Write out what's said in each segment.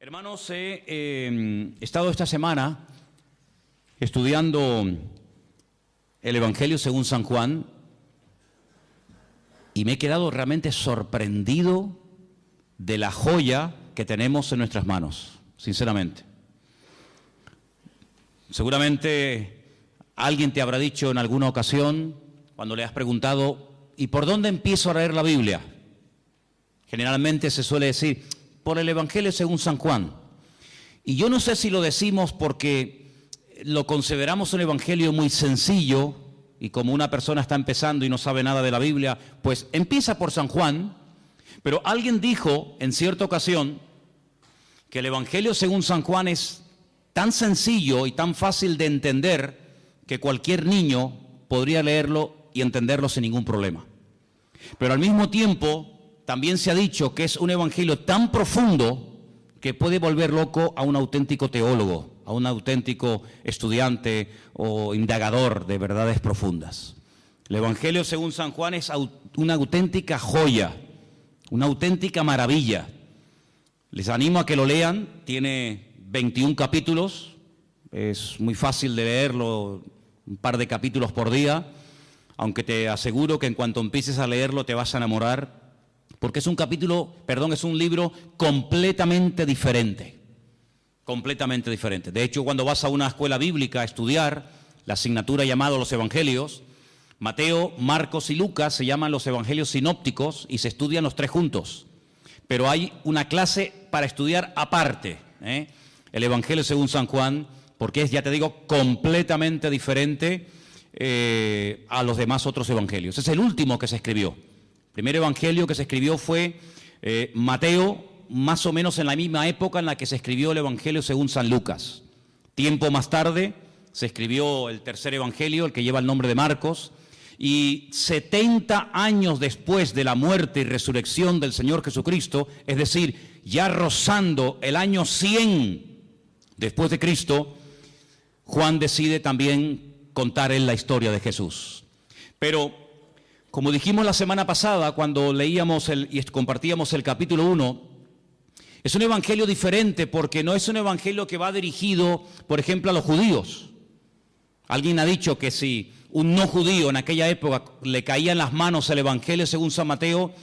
Hermanos, he estado esta semana estudiando el Evangelio según San Juan y me he quedado realmente sorprendido de la joya que tenemos en nuestras manos, sinceramente. Seguramente alguien te habrá dicho en alguna ocasión, cuando le has preguntado, ¿y por dónde empiezo a leer la Biblia? Generalmente se suele decir, por el Evangelio según San Juan. Y yo no sé si lo decimos porque lo consideramos un evangelio muy sencillo y como una persona está empezando y no sabe nada de la Biblia, pues empieza por San Juan, pero alguien dijo en cierta ocasión que el Evangelio según San Juan es tan sencillo y tan fácil de entender que cualquier niño podría leerlo y entenderlo sin ningún problema. Pero al mismo tiempo también se ha dicho que es un evangelio tan profundo que puede volver loco a un auténtico teólogo, a un auténtico estudiante o indagador de verdades profundas. El Evangelio según San Juan es una auténtica joya, una auténtica maravilla. Les animo a que lo lean, tiene 21 capítulos, es muy fácil de leerlo, un par de capítulos por día, aunque te aseguro que en cuanto empieces a leerlo te vas a enamorar, porque es un libro completamente diferente. Completamente diferente. De hecho, cuando vas a una escuela bíblica a estudiar la asignatura llamada los Evangelios, Mateo, Marcos y Lucas se llaman los Evangelios sinópticos y se estudian los tres juntos. Pero hay una clase para estudiar aparte, el Evangelio según San Juan, porque es, ya te digo, completamente diferente a los demás otros evangelios. Es el último que se escribió. El primer evangelio que se escribió fue Mateo, más o menos en la misma época en la que se escribió el Evangelio según San Lucas. Tiempo más tarde se escribió el tercer evangelio, el que lleva el nombre de Marcos, y 70 años después de la muerte y resurrección del Señor Jesucristo, es decir, ya rozando el año 100 después de Cristo, Juan decide también contar él la historia de Jesús. Pero como dijimos la semana pasada, cuando leíamos y compartíamos el capítulo 1, es un evangelio diferente porque no es un evangelio que va dirigido, por ejemplo, a los judíos. Alguien ha dicho que si un no judío en aquella época le caía en las manos el evangelio según San Mateo,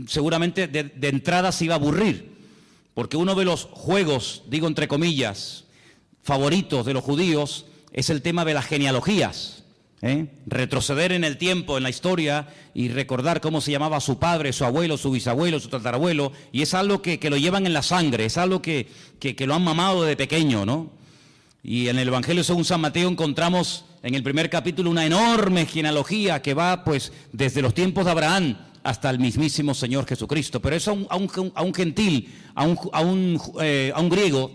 seguramente de entrada se iba a aburrir, porque uno de los juegos, digo entre comillas, favoritos de los judíos es el tema de las genealogías. Retroceder en el tiempo, en la historia y recordar cómo se llamaba su padre, su abuelo, su bisabuelo, su tatarabuelo, y es algo que lo llevan en la sangre, es algo que lo han mamado de pequeño, ¿no? Y en el Evangelio según San Mateo encontramos en el primer capítulo una enorme genealogía que va pues desde los tiempos de Abraham hasta el mismísimo Señor Jesucristo, pero eso a un gentil, a un griego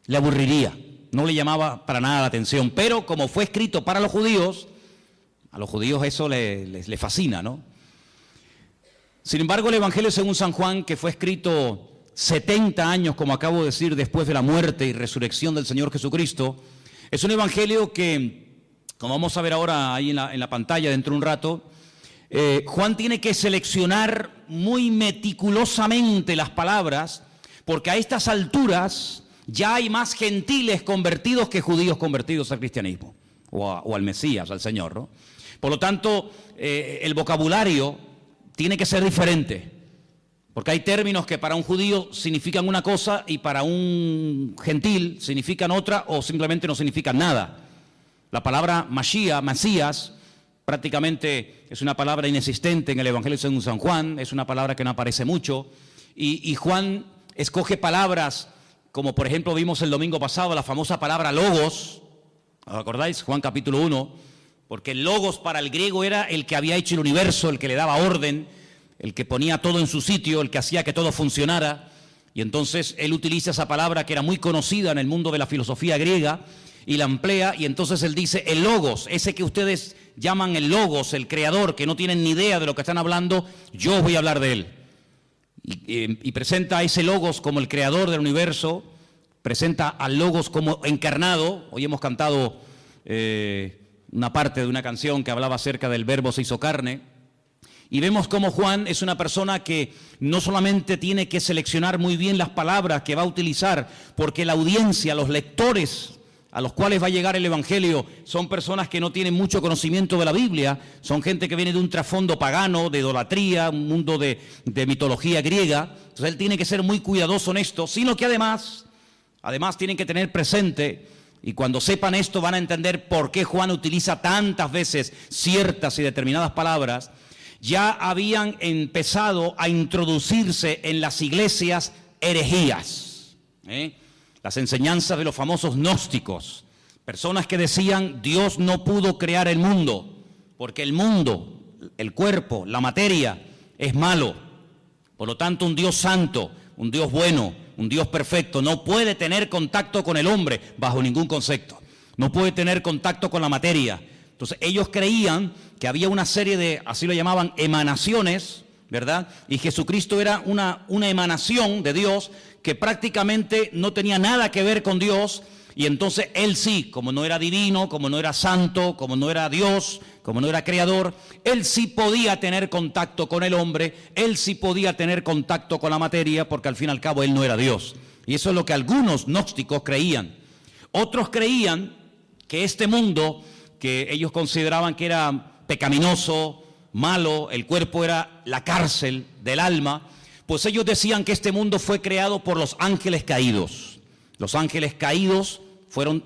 le aburriría. No le llamaba para nada la atención, pero como fue escrito para los judíos, a los judíos eso les fascina, ¿no? Sin embargo, el Evangelio según San Juan, que fue escrito 70 años, como acabo de decir, después de la muerte y resurrección del Señor Jesucristo, es un evangelio que, como vamos a ver ahora ahí en la pantalla dentro de un rato, Juan tiene que seleccionar muy meticulosamente las palabras, porque a estas alturas ya hay más gentiles convertidos que judíos convertidos al cristianismo o al Mesías, al Señor, ¿no? Por lo tanto, el vocabulario tiene que ser diferente, porque hay términos que para un judío significan una cosa y para un gentil significan otra o simplemente no significan nada. La palabra Mashiach, Mesías, prácticamente es una palabra inexistente en el Evangelio según San Juan, es una palabra que no aparece mucho, y Juan escoge palabras como por ejemplo vimos el domingo pasado la famosa palabra logos, ¿os acordáis? Juan capítulo 1, porque el logos para el griego era el que había hecho el universo, el que le daba orden, el que ponía todo en su sitio, el que hacía que todo funcionara, y entonces él utiliza esa palabra que era muy conocida en el mundo de la filosofía griega, y la emplea, y entonces él dice el logos, ese que ustedes llaman el logos, el creador, que no tienen ni idea de lo que están hablando, yo voy a hablar de él. Y presenta a ese logos como el creador del universo, presenta al logos como encarnado. Hoy hemos cantado una parte de una canción que hablaba acerca del verbo se hizo carne, Y vemos cómo Juan es una persona que no solamente tiene que seleccionar muy bien las palabras que va a utilizar, porque la audiencia, los lectores a los cuales va a llegar el Evangelio son personas que no tienen mucho conocimiento de la Biblia, son gente que viene de un trasfondo pagano, de idolatría, un mundo de mitología griega. Entonces él tiene que ser muy cuidadoso en esto, sino que además tienen que tener presente, y cuando sepan esto van a entender por qué Juan utiliza tantas veces ciertas y determinadas palabras. Ya habían empezado a introducirse en las iglesias herejías, las enseñanzas de los famosos gnósticos, personas que decían Dios no pudo crear el mundo, porque el mundo, el cuerpo, la materia es malo. Por lo tanto, un Dios santo, un Dios bueno, un Dios perfecto no puede tener contacto con el hombre bajo ningún concepto, no puede tener contacto con la materia. Entonces ellos creían que había una serie de, así lo llamaban, emanaciones, ¿verdad? Y Jesucristo era una emanación de Dios que prácticamente no tenía nada que ver con Dios, y entonces él sí, como no era divino, como no era santo, como no era Dios, como no era creador, él sí podía tener contacto con el hombre, él sí podía tener contacto con la materia, porque al fin y al cabo él no era Dios. Y eso es lo que algunos gnósticos creían. Otros creían que este mundo, que ellos consideraban que era pecaminoso, malo, el cuerpo era la cárcel del alma, pues ellos decían que este mundo fue creado por los ángeles caídos. Los ángeles caídos fueron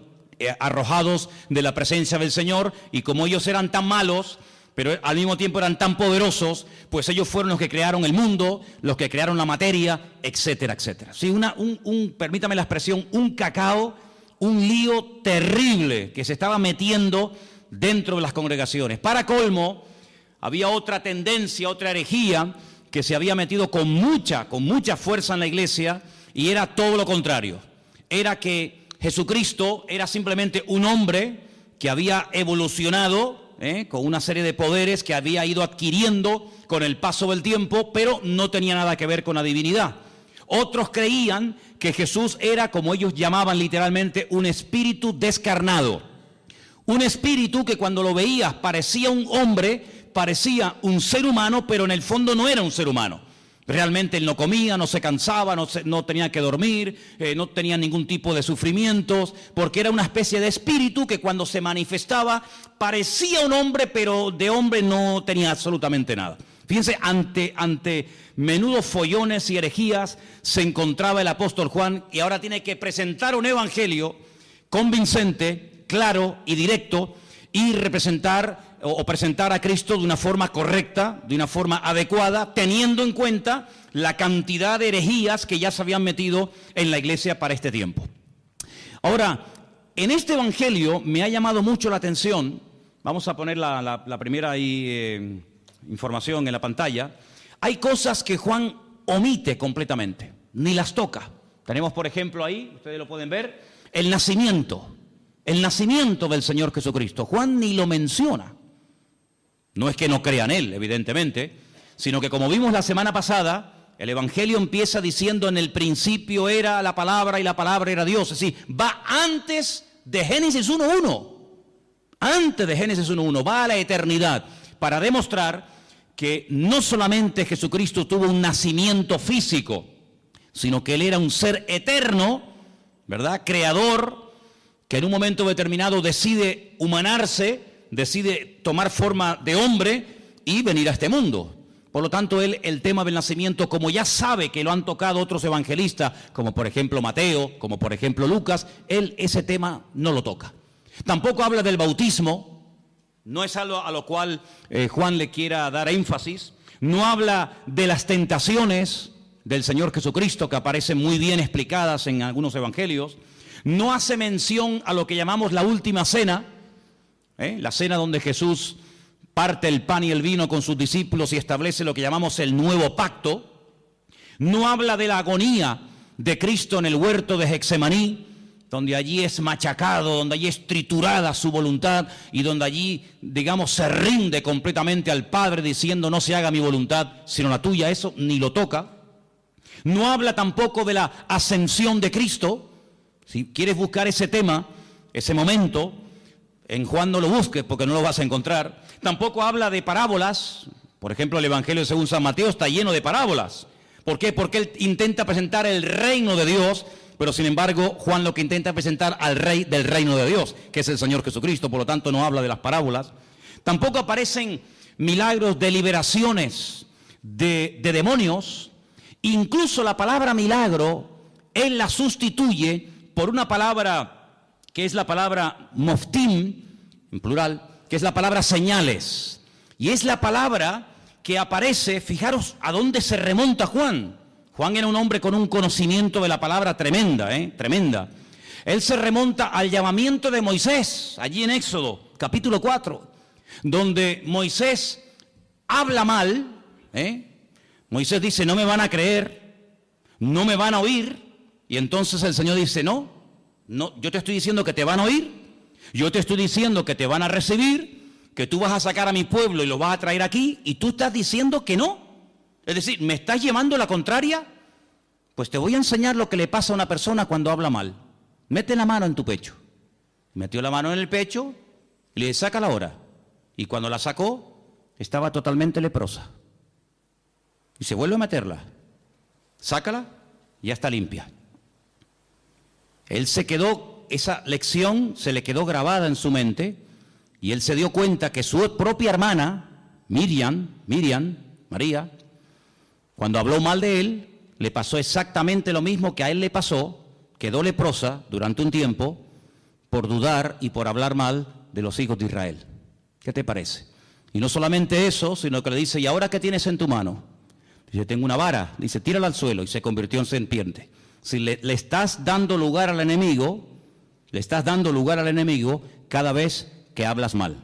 arrojados de la presencia del Señor, y como ellos eran tan malos, pero al mismo tiempo eran tan poderosos, pues ellos fueron los que crearon el mundo, los que crearon la materia, etcétera, etcétera. Sí, permítame la expresión, un cacao, un lío terrible que se estaba metiendo dentro de las congregaciones. Para colmo, había otra tendencia, otra herejía que se había metido con mucha fuerza en la iglesia, y era todo lo contrario. Era que Jesucristo era simplemente un hombre que había evolucionado con una serie de poderes que había ido adquiriendo con el paso del tiempo, pero no tenía nada que ver con la divinidad. Otros creían que Jesús era, como ellos llamaban literalmente, un espíritu descarnado. Un espíritu que cuando lo veías parecía un hombre, parecía un ser humano, pero en el fondo no era un ser humano. Realmente él no comía, no se cansaba, no tenía que dormir, no tenía ningún tipo de sufrimientos, porque era una especie de espíritu que cuando se manifestaba parecía un hombre, pero de hombre no tenía absolutamente nada. Fíjense, ante menudos follones y herejías se encontraba el apóstol Juan, y ahora tiene que presentar un evangelio convincente, claro y directo, y presentar a Cristo de una forma correcta, de una forma adecuada, teniendo en cuenta la cantidad de herejías que ya se habían metido en la iglesia para este tiempo. Ahora, en este evangelio me ha llamado mucho la atención, vamos a poner la primera información en la pantalla. Hay cosas que Juan omite completamente, ni las toca. Tenemos, por ejemplo, ahí, ustedes lo pueden ver, el nacimiento del Señor Jesucristo. Juan ni lo menciona. No es que no crea en Él, evidentemente, sino que, como vimos la semana pasada, el Evangelio empieza diciendo: en el principio era la palabra y la palabra era Dios. Es decir, va antes de Génesis 1.1. Antes de Génesis 1.1, va a la eternidad para demostrar que no solamente Jesucristo tuvo un nacimiento físico, sino que Él era un ser eterno, ¿verdad? Creador, que en un momento determinado decide humanarse, decide tomar forma de hombre y venir a este mundo. Por lo tanto, él, el tema del nacimiento, como ya sabe que lo han tocado otros evangelistas, como por ejemplo Mateo, como por ejemplo Lucas, él ese tema no lo toca. Tampoco habla del bautismo, no es algo a lo cual Juan le quiera dar énfasis. No habla de las tentaciones del Señor Jesucristo, que aparecen muy bien explicadas en algunos evangelios. No hace mención a lo que llamamos la última cena, la cena donde Jesús parte el pan y el vino con sus discípulos y establece lo que llamamos el nuevo pacto. No habla de la agonía de Cristo en el huerto de Getsemaní, donde allí es machacado, donde allí es triturada su voluntad y donde allí, digamos, se rinde completamente al Padre diciendo: no se haga mi voluntad sino la tuya. Eso ni lo toca. No habla tampoco de la ascensión de Cristo. Si quieres buscar ese tema, ese momento, en Juan no lo busques porque no lo vas a encontrar. Tampoco habla de parábolas, Por ejemplo, el Evangelio según San Mateo está lleno de parábolas. ¿Por qué? Porque él intenta presentar el reino de Dios, pero sin embargo Juan lo que intenta presentar al rey del reino de Dios, que es el Señor Jesucristo, por lo tanto no habla de las parábolas. Tampoco aparecen milagros de liberaciones de demonios. Incluso la palabra milagro, él la sustituye por una palabra que es la palabra moftim, en plural, que es la palabra señales. Y es la palabra que aparece, fijaros a dónde se remonta Juan. Juan era un hombre con un conocimiento de la palabra tremenda, tremenda. Él se remonta al llamamiento de Moisés, allí en Éxodo, capítulo 4, donde Moisés habla mal, Moisés dice, no me van a creer, no me van a oír, y entonces el Señor dice, no, yo te estoy diciendo que te van a oír, yo te estoy diciendo que te van a recibir, que tú vas a sacar a mi pueblo y lo vas a traer aquí, y tú estás diciendo que no. Es decir, ¿me estás llevando la contraria? Pues te voy a enseñar lo que le pasa a una persona cuando habla mal. Mete la mano en tu pecho. Metió la mano en el pecho y le dice, sácala ahora. Y cuando la sacó, estaba totalmente leprosa. Y se vuelve a meterla. Sácala, y ya está limpia. Él se quedó, esa lección se le quedó grabada en su mente, y él se dio cuenta que su propia hermana, María, cuando habló mal de él, le pasó exactamente lo mismo que a él le pasó, quedó leprosa durante un tiempo por dudar y por hablar mal de los hijos de Israel. ¿Qué te parece? Y no solamente eso, sino que le dice, ¿y ahora qué tienes en tu mano? Dice, tengo una vara. Dice, tírala al suelo, y se convirtió en serpiente. Si le estás dando lugar al enemigo, cada vez que hablas mal.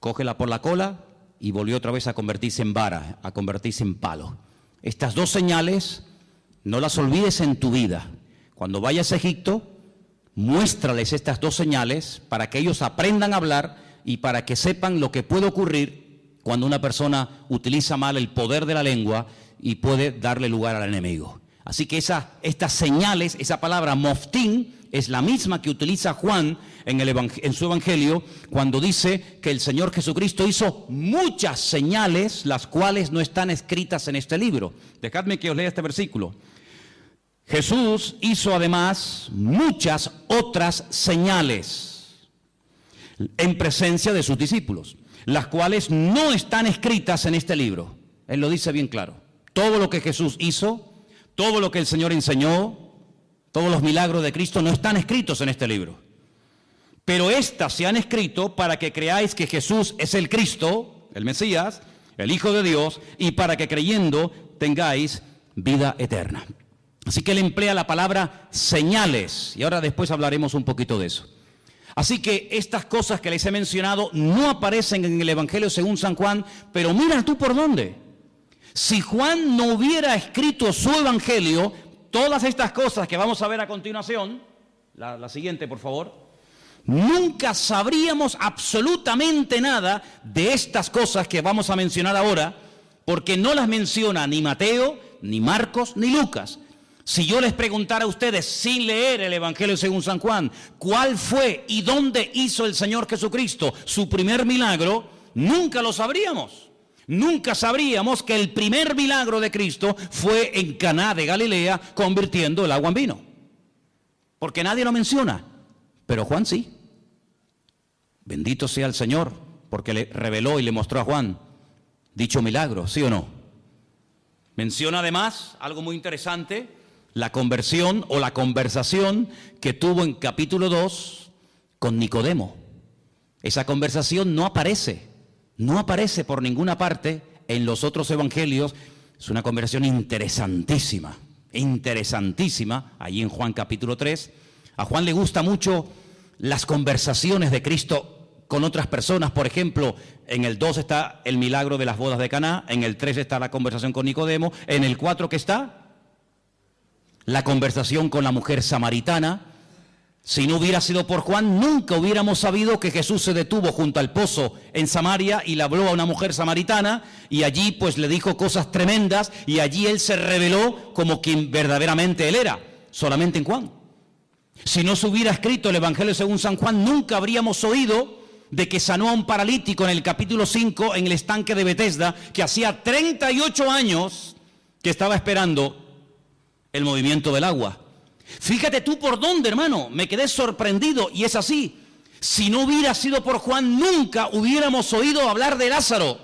Cógela por la cola y volvió otra vez a convertirse en vara, a convertirse en palo. Estas dos señales no las olvides en tu vida. Cuando vayas a Egipto, muéstrales estas dos señales para que ellos aprendan a hablar y para que sepan lo que puede ocurrir cuando una persona utiliza mal el poder de la lengua y puede darle lugar al enemigo. Así que estas señales, esa palabra moftim, es la misma que utiliza Juan en su Evangelio cuando dice que el Señor Jesucristo hizo muchas señales, las cuales no están escritas en este libro. Dejadme que os lea este versículo. Jesús hizo además muchas otras señales en presencia de sus discípulos, las cuales no están escritas en este libro. Él lo dice bien claro. Todo lo que Jesús hizo, todo lo que el Señor enseñó, todos los milagros de Cristo no están escritos en este libro. Pero estas se han escrito para que creáis que Jesús es el Cristo, el Mesías, el Hijo de Dios, y para que creyendo tengáis vida eterna. Así que él emplea la palabra señales, y ahora después hablaremos un poquito de eso. Así que estas cosas que les he mencionado no aparecen en el Evangelio según San Juan, pero mira tú por dónde. Si Juan no hubiera escrito su Evangelio, todas estas cosas que vamos a ver a continuación, la siguiente por favor, nunca sabríamos absolutamente nada de estas cosas que vamos a mencionar ahora, porque no las menciona ni Mateo, ni Marcos, ni Lucas. Si yo les preguntara a ustedes, sin leer el Evangelio según San Juan, cuál fue y dónde hizo el Señor Jesucristo su primer milagro, nunca lo sabríamos. Nunca sabríamos que el primer milagro de Cristo fue en Caná de Galilea, convirtiendo el agua en vino. Porque nadie lo menciona, pero Juan sí. Bendito sea el Señor, porque le reveló y le mostró a Juan dicho milagro, ¿sí o no? Menciona además algo muy interesante, la conversión o la conversación que tuvo en capítulo 2 con Nicodemo. Esa conversación no aparece por ninguna parte en los otros evangelios. Es una conversación interesantísima, allí en Juan capítulo 3. A Juan le gusta mucho las conversaciones de Cristo con otras personas. Por ejemplo, en el 2 está el milagro de las bodas de Caná, en el 3 está la conversación con Nicodemo, en el 4 ¿qué está? La conversación con la mujer samaritana. Si no hubiera sido por Juan, nunca hubiéramos sabido que Jesús se detuvo junto al pozo en Samaria y le habló a una mujer samaritana y allí pues le dijo cosas tremendas y allí él se reveló como quien verdaderamente él era, solamente en Juan. Si no se hubiera escrito el Evangelio según San Juan, nunca habríamos oído de que sanó a un paralítico en el capítulo 5 en el estanque de Betesda, que hacía 38 años que estaba esperando el movimiento del agua. Fíjate tú por dónde, hermano, me quedé sorprendido, y es así. Si no hubiera sido por Juan, nunca hubiéramos oído hablar de Lázaro.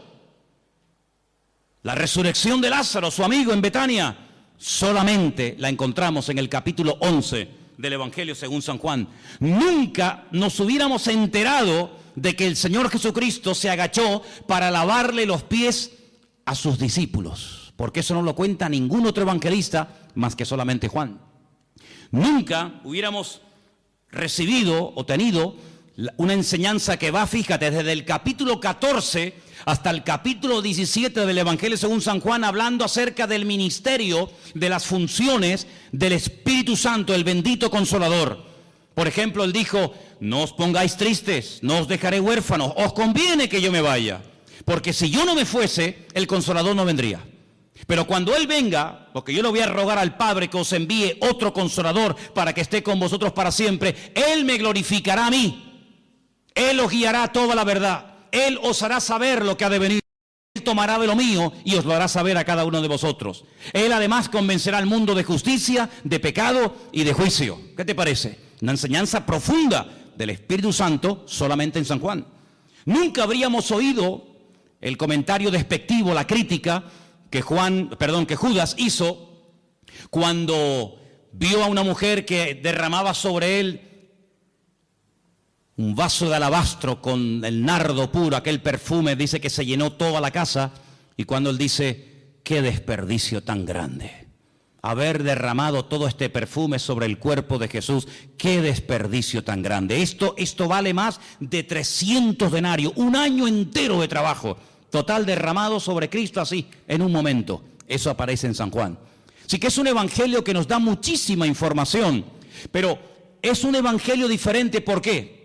La resurrección de Lázaro, su amigo en Betania, solamente la encontramos en el capítulo 11 del Evangelio según San Juan. Nunca nos hubiéramos enterado de que el Señor Jesucristo se agachó para lavarle los pies a sus discípulos, porque eso no lo cuenta ningún otro evangelista más que solamente Juan. Nunca hubiéramos recibido o tenido una enseñanza que va, fíjate, desde el capítulo 14 hasta el capítulo 17 del Evangelio según San Juan, hablando acerca del ministerio, de las funciones del Espíritu Santo, el bendito Consolador. Por ejemplo, él dijo: no os pongáis tristes, no os dejaré huérfanos, os conviene que yo me vaya, porque si yo no me fuese, el Consolador no vendría. Pero cuando Él venga, porque yo le voy a rogar al Padre que os envíe otro Consolador para que esté con vosotros para siempre, Él me glorificará a mí. Él os guiará a toda la verdad. Él os hará saber lo que ha de venir. Él tomará de lo mío y os lo hará saber a cada uno de vosotros. Él además convencerá al mundo de justicia, de pecado y de juicio. ¿Qué te parece? Una enseñanza profunda del Espíritu Santo solamente en San Juan. Nunca habríamos oído el comentario despectivo, la crítica que Judas hizo cuando vio a una mujer que derramaba sobre él un vaso de alabastro con el nardo puro, aquel perfume. Dice que se llenó toda la casa, y cuando él dice: qué desperdicio tan grande, haber derramado todo este perfume sobre el cuerpo de Jesús, qué desperdicio tan grande. Esto vale más de 300 denarios, un año entero de trabajo total derramado sobre Cristo así, en un momento. Eso aparece en San Juan. Así que es un evangelio que nos da muchísima información, pero es un evangelio diferente. ¿Por qué?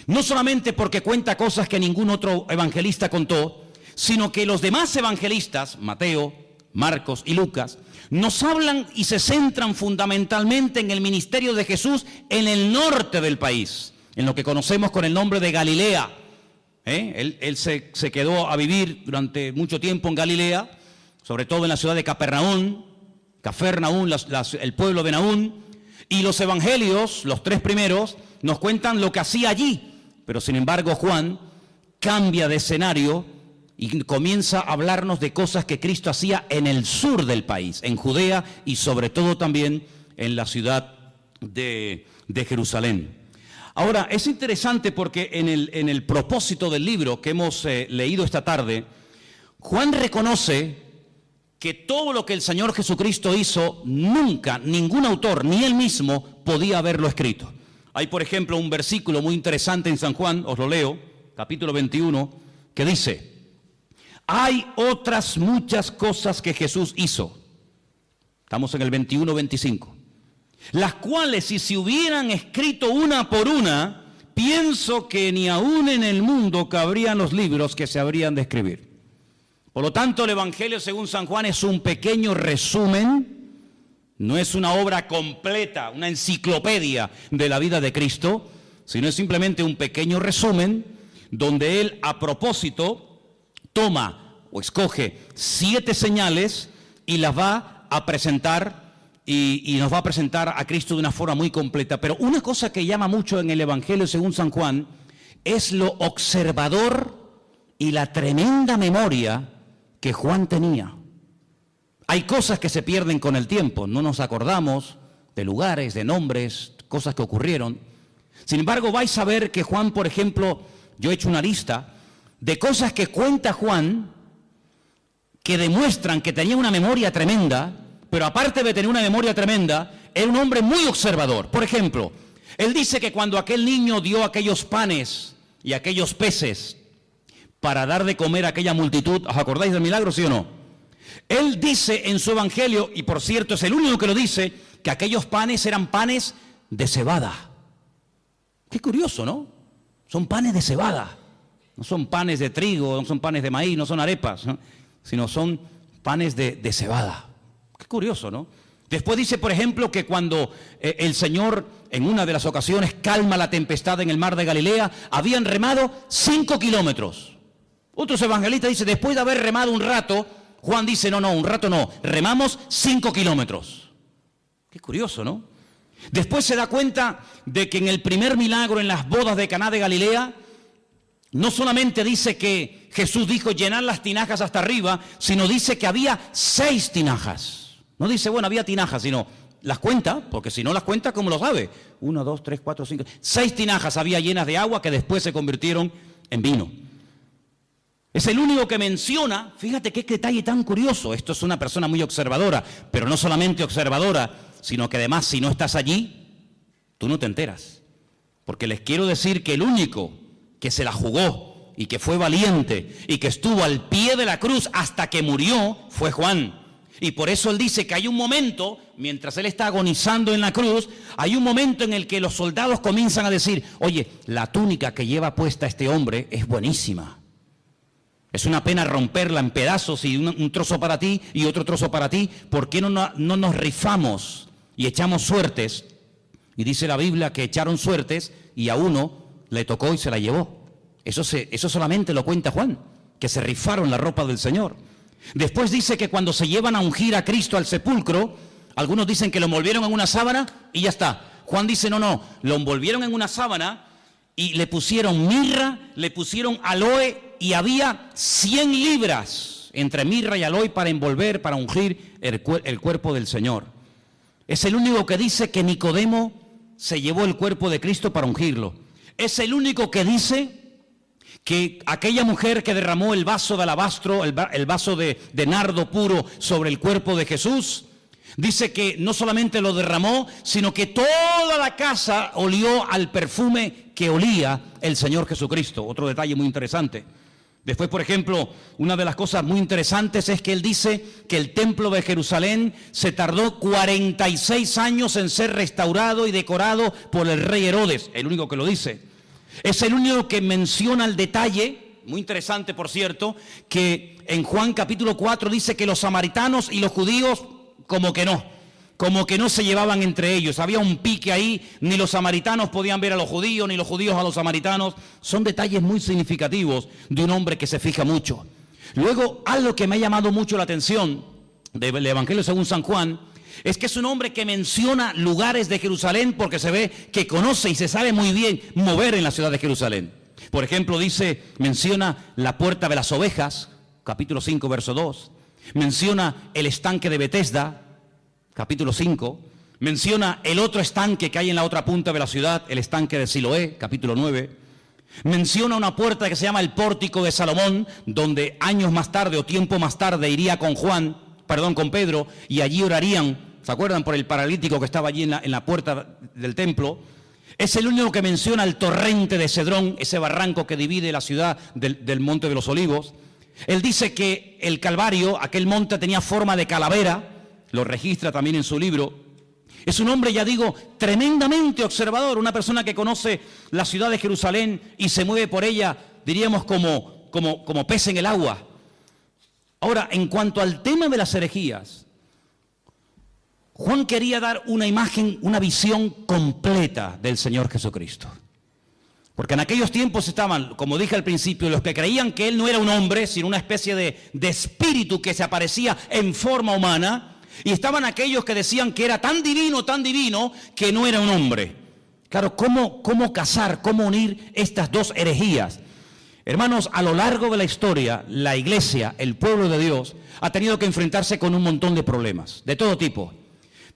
No solamente porque cuenta cosas que ningún otro evangelista contó, sino que los demás evangelistas, Mateo, Marcos y Lucas, nos hablan y se centran fundamentalmente en el ministerio de Jesús en el norte del país, en lo que conocemos con el nombre de Galilea. Él se quedó a vivir durante mucho tiempo en Galilea, sobre todo en la ciudad de Capernaum, el pueblo de Naún, y los evangelios, los 3 primeros, nos cuentan lo que hacía allí. Pero sin embargo Juan cambia de escenario y comienza a hablarnos de cosas que Cristo hacía en el sur del país, en Judea y sobre todo también en la ciudad de Jerusalén. Ahora, es interesante porque en el propósito del libro que hemos leído esta tarde, Juan reconoce que todo lo que el Señor Jesucristo hizo, nunca ningún autor, ni él mismo, podía haberlo escrito. Hay, por ejemplo, un versículo muy interesante en San Juan, os lo leo, capítulo 21, que dice: hay otras muchas cosas que Jesús hizo. Estamos en el 21-25. Las cuales, si se hubieran escrito una por una, pienso que ni aún en el mundo cabrían los libros que se habrían de escribir. Por lo tanto, el Evangelio según San Juan es un pequeño resumen. No es una obra completa, una enciclopedia de la vida de Cristo, sino es simplemente un pequeño resumen donde Él, a propósito, toma o escoge 7 señales y las va a presentar y nos va a presentar a Cristo de una forma muy completa. Pero una cosa que llama mucho en el Evangelio según San Juan es lo observador y la tremenda memoria que Juan tenía. Hay cosas que se pierden con el tiempo, no nos acordamos de lugares, de nombres, cosas que ocurrieron. Sin embargo, vais a ver que Juan, por ejemplo, yo he hecho una lista de cosas que cuenta Juan que demuestran que tenía una memoria tremenda, pero aparte de tener una memoria tremenda, era un hombre muy observador. Por ejemplo, él dice que cuando aquel niño dio aquellos panes y aquellos peces para dar de comer a aquella multitud, ¿os acordáis del milagro, sí o no? Él dice en su evangelio, y por cierto es el único que lo dice, que aquellos panes eran panes de cebada. Qué curioso, ¿no? Son panes de cebada. No son panes de trigo, no son panes de maíz, no son arepas, ¿no? Sino son panes de cebada. Qué curioso, ¿no? Después dice, por ejemplo, que cuando el Señor en una de las ocasiones calma la tempestad en el mar de Galilea, habían remado 5 kilómetros. Otros evangelistas dicen, después de haber remado un rato, Juan dice, no, un rato no, remamos 5 kilómetros. Qué curioso, ¿no? Después se da cuenta de que en el primer milagro en las bodas de Caná de Galilea, no solamente dice que Jesús dijo llenar las tinajas hasta arriba, sino dice que había 6 tinajas. No dice, bueno, había tinajas, sino las cuenta, porque si no las cuenta, ¿cómo lo sabe? 1, 2, 3, 4, 5, 6 tinajas había llenas de agua que después se convirtieron en vino. Es el único que menciona, fíjate qué detalle tan curioso, esto es una persona muy observadora, pero no solamente observadora, sino que además si no estás allí, tú no te enteras. Porque les quiero decir que el único que se la jugó y que fue valiente y que estuvo al pie de la cruz hasta que murió fue Juan. Y por eso él dice que hay un momento, mientras él está agonizando en la cruz, hay un momento en el que los soldados comienzan a decir, oye, la túnica que lleva puesta este hombre es buenísima. Es una pena romperla en pedazos y un trozo para ti y otro trozo para ti. ¿Por qué no nos rifamos y echamos suertes? Y dice la Biblia que echaron suertes y a uno le tocó y se la llevó. Eso solamente lo cuenta Juan, que se rifaron la ropa del Señor. Después dice que cuando se llevan a ungir a Cristo al sepulcro, algunos dicen que lo envolvieron en una sábana y ya está. Juan dice, no, lo envolvieron en una sábana y le pusieron mirra, le pusieron aloe y había 100 libras entre mirra y aloe para envolver, para ungir el cuerpo del Señor. Es el único que dice que Nicodemo se llevó el cuerpo de Cristo para ungirlo. Es el único que dice que aquella mujer que derramó el vaso de alabastro, el vaso de nardo puro sobre el cuerpo de Jesús, dice que no solamente lo derramó, sino que toda la casa olió al perfume que olía el Señor Jesucristo. Otro detalle muy interesante. Después, por ejemplo, una de las cosas muy interesantes es que él dice que el templo de Jerusalén se tardó 46 años en ser restaurado y decorado por el rey Herodes, el único que lo dice. Es el único que menciona el detalle, muy interesante por cierto, que en Juan capítulo 4 dice que los samaritanos y los judíos como que no se llevaban entre ellos. Había un pique ahí, ni los samaritanos podían ver a los judíos, ni los judíos a los samaritanos. Son detalles muy significativos de un hombre que se fija mucho. Luego, algo que me ha llamado mucho la atención del Evangelio según San Juan, es que es un hombre que menciona lugares de Jerusalén porque se ve que conoce y se sabe muy bien mover en la ciudad de Jerusalén. Por ejemplo, menciona la puerta de las ovejas, capítulo 5, verso 2. Menciona el estanque de Betesda, capítulo 5. Menciona el otro estanque que hay en la otra punta de la ciudad, el estanque de Siloé, capítulo 9. Menciona una puerta que se llama el pórtico de Salomón, donde años más tarde o tiempo más tarde iría con Pedro, y allí orarían, ¿se acuerdan? Por el paralítico que estaba allí en la puerta del templo. Es el único que menciona el torrente de Cedrón, ese barranco que divide la ciudad del Monte de los Olivos. Él dice que el Calvario, aquel monte, tenía forma de calavera, lo registra también en su libro. Es un hombre, ya digo, tremendamente observador, una persona que conoce la ciudad de Jerusalén y se mueve por ella, diríamos, como pez en el agua. Ahora, en cuanto al tema de las herejías, Juan quería dar una imagen, una visión completa del Señor Jesucristo. Porque en aquellos tiempos estaban, como dije al principio, los que creían que Él no era un hombre, sino una especie de espíritu que se aparecía en forma humana, y estaban aquellos que decían que era tan divino, que no era un hombre. Claro, ¿cómo casar, cómo unir estas dos herejías? Hermanos, a lo largo de la historia, la iglesia, el pueblo de Dios, ha tenido que enfrentarse con un montón de problemas, de todo tipo.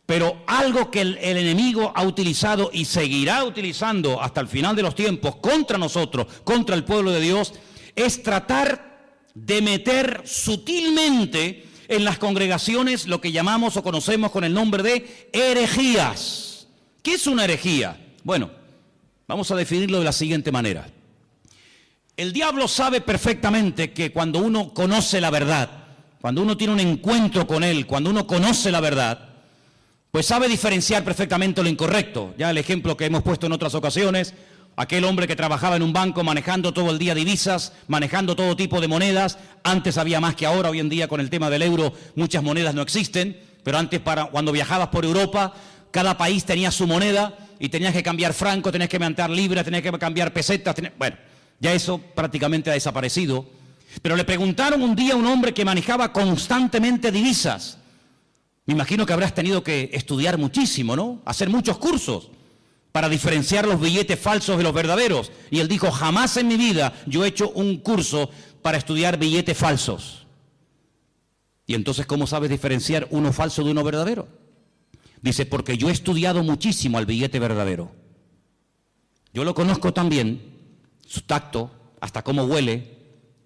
Pero algo que el enemigo ha utilizado y seguirá utilizando hasta el final de los tiempos contra nosotros, contra el pueblo de Dios, es tratar de meter sutilmente en las congregaciones lo que llamamos o conocemos con el nombre de herejías. ¿Qué es una herejía? Bueno, vamos a definirlo de la siguiente manera. El diablo sabe perfectamente que cuando uno conoce la verdad, cuando uno tiene un encuentro con él, cuando uno conoce la verdad, pues sabe diferenciar perfectamente lo incorrecto. Ya el ejemplo que hemos puesto en otras ocasiones, aquel hombre que trabajaba en un banco manejando todo el día divisas, manejando todo tipo de monedas. Antes había más que ahora, hoy en día con el tema del euro muchas monedas no existen, Pero antes, cuando viajabas por Europa, cada país tenía su moneda y tenías que cambiar franco, tenías que mandar libras, tenías que cambiar pesetas. Bueno, ya eso prácticamente ha desaparecido. Pero le preguntaron un día a un hombre que manejaba constantemente divisas. Me imagino que habrás tenido que estudiar muchísimo, ¿no? Hacer muchos cursos para diferenciar los billetes falsos de los verdaderos. Y él dijo, jamás en mi vida yo he hecho un curso para estudiar billetes falsos. Y entonces, ¿cómo sabes diferenciar uno falso de uno verdadero? Dice, porque yo he estudiado muchísimo al billete verdadero. Yo lo conozco también, su tacto, hasta cómo huele,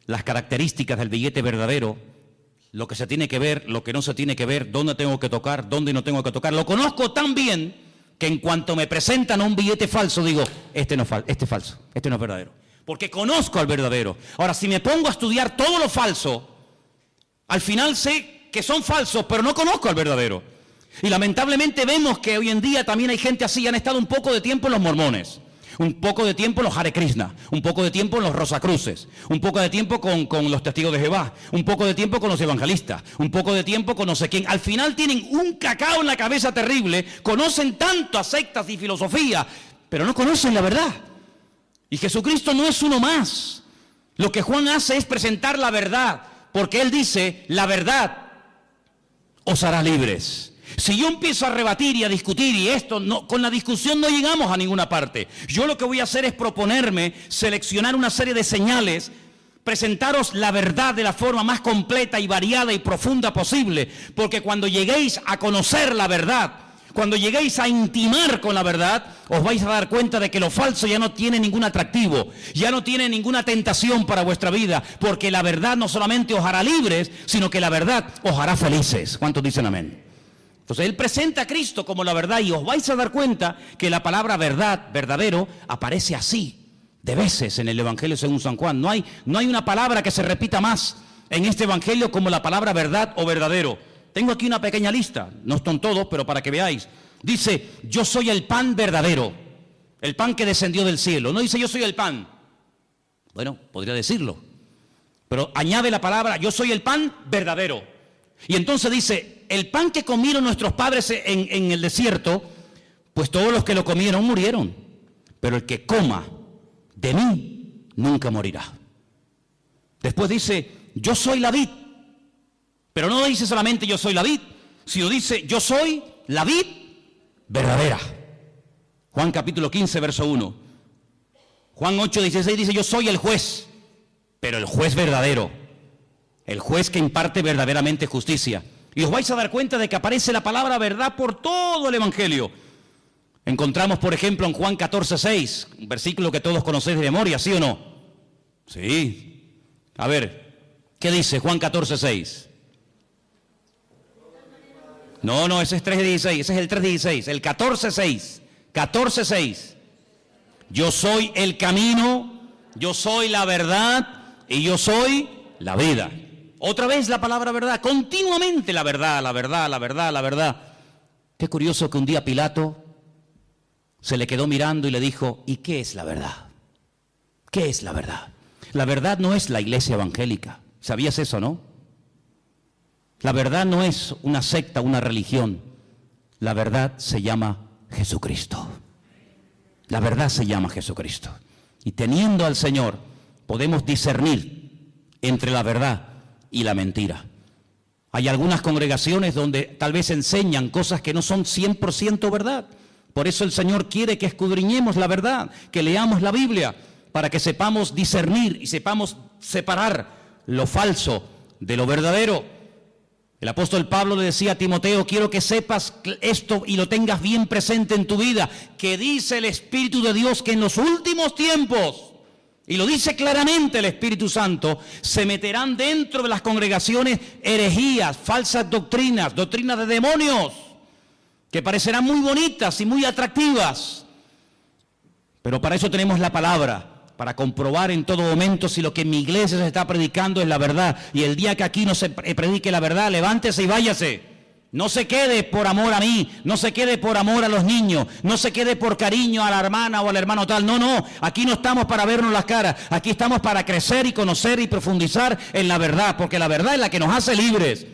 las características del billete verdadero, lo que se tiene que ver, lo que no se tiene que ver, dónde tengo que tocar, dónde no tengo que tocar. Lo conozco tan bien que en cuanto me presentan un billete falso, digo, este es falso, este no es verdadero. Porque conozco al verdadero. Ahora, si me pongo a estudiar todo lo falso, al final sé que son falsos, pero no conozco al verdadero. Y lamentablemente vemos que hoy en día también hay gente así. Han estado un poco de tiempo en los mormones, un poco de tiempo en los Hare Krishna, un poco de tiempo en los Rosacruces, un poco de tiempo con los testigos de Jehová, un poco de tiempo con los evangelistas, un poco de tiempo con no sé quién. Al final tienen un cacao en la cabeza terrible, conocen tanto a sectas y filosofía, pero no conocen la verdad. Y Jesucristo no es uno más. Lo que Juan hace es presentar la verdad, porque él dice, la verdad os hará libres. Si yo empiezo a rebatir y a discutir y esto, no, con la discusión no llegamos a ninguna parte. Yo lo que voy a hacer es proponerme, seleccionar una serie de señales, presentaros la verdad de la forma más completa y variada y profunda posible, porque cuando lleguéis a conocer la verdad, cuando lleguéis a intimar con la verdad, os vais a dar cuenta de que lo falso ya no tiene ningún atractivo, ya no tiene ninguna tentación para vuestra vida, porque la verdad no solamente os hará libres, sino que la verdad os hará felices. ¿Cuántos dicen amén? Entonces él presenta a Cristo como la verdad y os vais a dar cuenta que la palabra verdad, verdadero, aparece así de veces en el Evangelio según San Juan. No hay una palabra que se repita más en este Evangelio como la palabra verdad o verdadero. Tengo aquí una pequeña lista, no están todos, pero para que veáis. Dice, yo soy el pan verdadero, el pan que descendió del cielo. No dice yo soy el pan. Bueno, podría decirlo, pero añade la palabra, yo soy el pan verdadero. Y entonces dice, el pan que comieron nuestros padres en el desierto, pues todos los que lo comieron murieron. Pero el que coma de mí nunca morirá. Después dice, yo soy la vid. Pero no dice solamente yo soy la vid, sino dice yo soy la vid verdadera. Juan capítulo 15, verso 1. Juan 8, 16 dice yo soy el juez, pero el juez verdadero. El juez que imparte verdaderamente justicia. Y os vais a dar cuenta de que aparece la palabra verdad por todo el Evangelio. Encontramos, por ejemplo, en Juan 14:6, un versículo que todos conocéis de memoria, ¿sí o no? Sí. A ver, ¿qué dice Juan 14:6? No, ese es 3:16, ese es el 3:16, el 14:6, 14:6. Yo soy el camino, yo soy la verdad y yo soy la vida. Otra vez la palabra verdad, continuamente la verdad, la verdad, la verdad, la verdad. Qué curioso que un día Pilato se le quedó mirando y le dijo, ¿y qué es la verdad? ¿Qué es la verdad? La verdad no es la iglesia evangélica. ¿Sabías eso, no? La verdad no es una secta, una religión. La verdad se llama Jesucristo. La verdad se llama Jesucristo. Y teniendo al Señor, podemos discernir entre la verdad y la mentira. Hay algunas congregaciones donde tal vez enseñan cosas que no son 100% verdad. Por eso el Señor quiere que escudriñemos la verdad, que leamos la Biblia, para que sepamos discernir y sepamos separar lo falso de lo verdadero. El apóstol Pablo le decía a Timoteo, quiero que sepas esto y lo tengas bien presente en tu vida, que dice el Espíritu de Dios que en los últimos tiempos, y lo dice claramente el Espíritu Santo, se meterán dentro de las congregaciones herejías, falsas doctrinas, doctrinas de demonios, que parecerán muy bonitas y muy atractivas. Pero para eso tenemos la palabra, para comprobar en todo momento si lo que en mi iglesia se está predicando es la verdad. Y el día que aquí no se predique la verdad, levántese y váyase. No se quede por amor a mí, no se quede por amor a los niños, no se quede por cariño a la hermana o al hermano tal. No, aquí no estamos para vernos las caras, aquí estamos para crecer y conocer y profundizar en la verdad, porque la verdad es la que nos hace libres.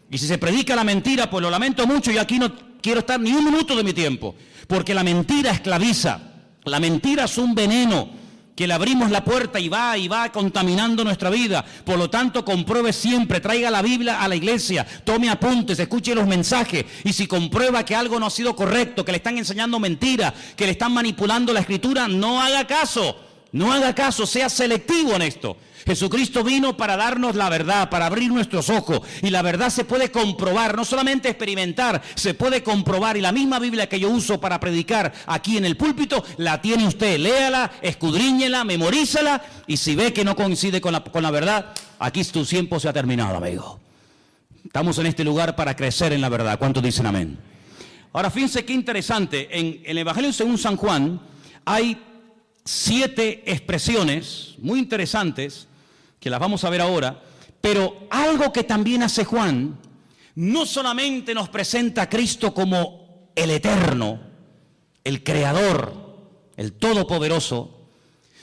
Y si se predica la mentira, pues lo lamento mucho y aquí no quiero estar ni un minuto de mi tiempo. Porque la mentira esclaviza. La mentira es un veneno que le abrimos la puerta y va contaminando nuestra vida. Por lo tanto, compruebe siempre, traiga la Biblia a la iglesia, tome apuntes, escuche los mensajes. Y si comprueba que algo no ha sido correcto, que le están enseñando mentira, que le están manipulando la escritura, no haga caso. No haga caso, sea selectivo en esto. Jesucristo vino para darnos la verdad, para abrir nuestros ojos. Y la verdad se puede comprobar, no solamente experimentar, se puede comprobar. Y la misma Biblia que yo uso para predicar aquí en el púlpito, la tiene usted. Léala, escudriñela, memorízala. Y si ve que no coincide con la verdad, aquí tu tiempo se ha terminado, amigo. Estamos en este lugar para crecer en la verdad. ¿Cuántos dicen amén? Ahora, fíjense qué interesante. En el Evangelio según San Juan hay 7 expresiones muy interesantes que las vamos a ver ahora, pero algo que también hace Juan, no solamente nos presenta a Cristo como el eterno, el creador, el todopoderoso,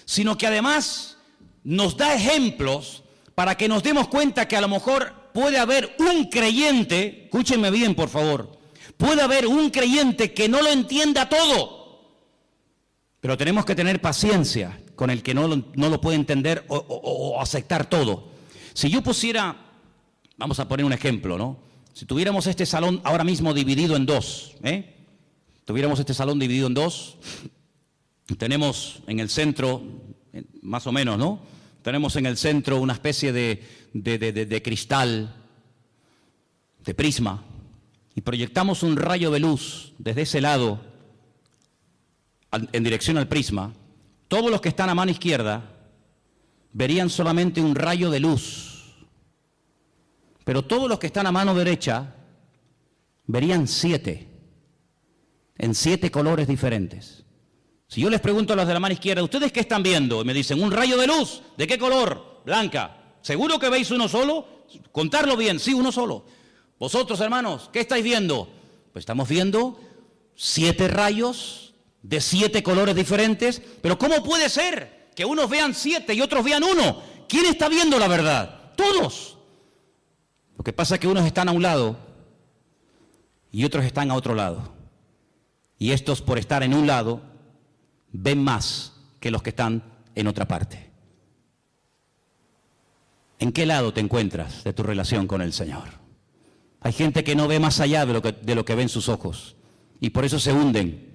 sino que además nos da ejemplos para que nos demos cuenta que a lo mejor puede haber un creyente, escúchenme bien por favor, puede haber un creyente que no lo entienda todo. Pero tenemos que tener paciencia con el que no lo puede entender o aceptar todo. Si yo pusiera, vamos a poner un ejemplo, ¿no? Si tuviéramos este salón ahora mismo dividido en dos, tuviéramos este salón dividido en dos, tenemos en el centro, más o menos, ¿no? Tenemos en el centro una especie de cristal, de prisma, y proyectamos un rayo de luz desde ese lado en dirección al prisma. Todos los que están a mano izquierda verían solamente un rayo de luz, pero todos los que están a mano derecha verían 7, en 7 colores diferentes. Si yo les pregunto a los de la mano izquierda, ¿ustedes qué están viendo? Y me dicen, un rayo de luz. ¿De qué color? Blanca. ¿Seguro que veis uno solo? Contarlo bien, sí, uno solo. Vosotros, hermanos, ¿qué estáis viendo? Pues estamos viendo 7 rayos de 7 colores diferentes. Pero ¿cómo puede ser que unos vean 7 y otros vean 1? ¿Quién está viendo la verdad? Todos. Lo que pasa es que unos están a un lado y otros están a otro lado. Y estos, por estar en un lado, ven más que los que están en otra parte. ¿En qué lado te encuentras de tu relación con el Señor? Hay gente que no ve más allá de lo que ven sus ojos. Y por eso se hunden.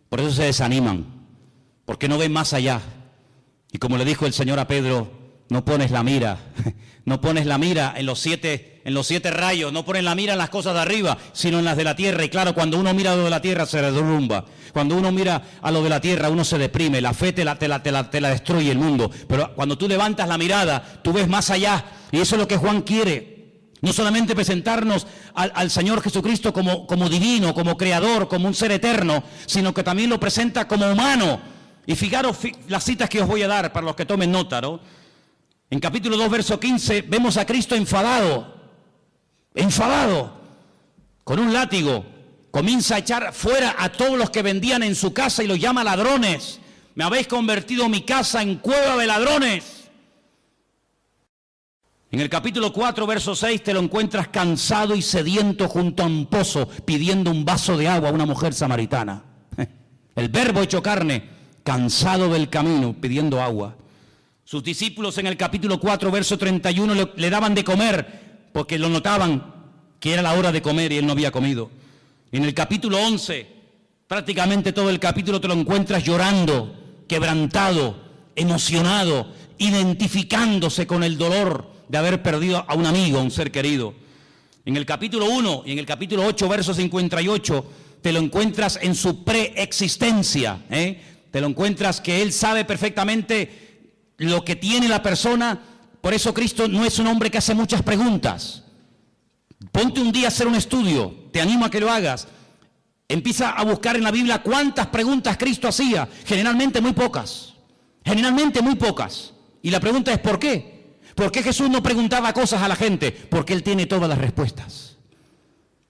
Por eso se desaniman, porque no ven más allá. Y como le dijo el Señor a Pedro, no pones la mira en los 7 rayos, no pones la mira en las cosas de arriba, sino en las de la tierra. Y claro, cuando uno mira a lo de la tierra se derrumba. Cuando uno mira a lo de la tierra uno se deprime, la fe te la destruye el mundo. Pero cuando tú levantas la mirada, tú ves más allá. Y eso es lo que Juan quiere. No solamente presentarnos al Señor Jesucristo como divino, como creador, como un ser eterno, sino que también lo presenta como humano. Y fijaros las citas que os voy a dar para los que tomen nota, ¿no? En capítulo 2, verso 15, vemos a Cristo enfadado, con un látigo. Comienza a echar fuera a todos los que vendían en su casa y los llama ladrones. Me habéis convertido mi casa en cueva de ladrones. En el capítulo 4, verso 6, te lo encuentras cansado y sediento junto a un pozo, pidiendo un vaso de agua a una mujer samaritana. El verbo hecho carne, cansado del camino, pidiendo agua. Sus discípulos en el capítulo 4, verso 31, le daban de comer, porque lo notaban que era la hora de comer y él no había comido. En el capítulo 11, prácticamente todo el capítulo te lo encuentras llorando, quebrantado, emocionado, identificándose con el dolor de haber perdido a un amigo, a un ser querido. En el capítulo 1 y en el capítulo 8, verso 58, te lo encuentras en su preexistencia. Te lo encuentras que Él sabe perfectamente lo que tiene la persona. Por eso Cristo no es un hombre que hace muchas preguntas. Ponte un día a hacer un estudio, te animo a que lo hagas. Empieza a buscar en la Biblia cuántas preguntas Cristo hacía. Generalmente muy pocas. Y la pregunta es ¿por qué? ¿Por qué Jesús no preguntaba cosas a la gente? Porque Él tiene todas las respuestas.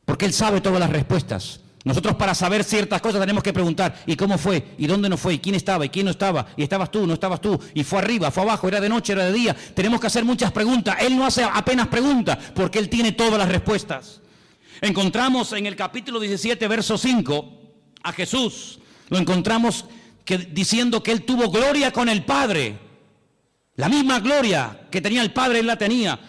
Porque Él sabe todas las respuestas. Nosotros para saber ciertas cosas tenemos que preguntar, ¿y cómo fue? ¿Y dónde no fue? ¿Y quién estaba? ¿Y quién no estaba? ¿Y estabas tú? ¿No estabas tú? ¿Y fue arriba? ¿Fue abajo? ¿Era de noche? ¿Era de día? Tenemos que hacer muchas preguntas. Él no hace apenas preguntas porque Él tiene todas las respuestas. Encontramos en el capítulo 17, verso 5, a Jesús. Lo encontramos diciendo que Él tuvo gloria con el Padre. La misma gloria que tenía el Padre, Él la tenía.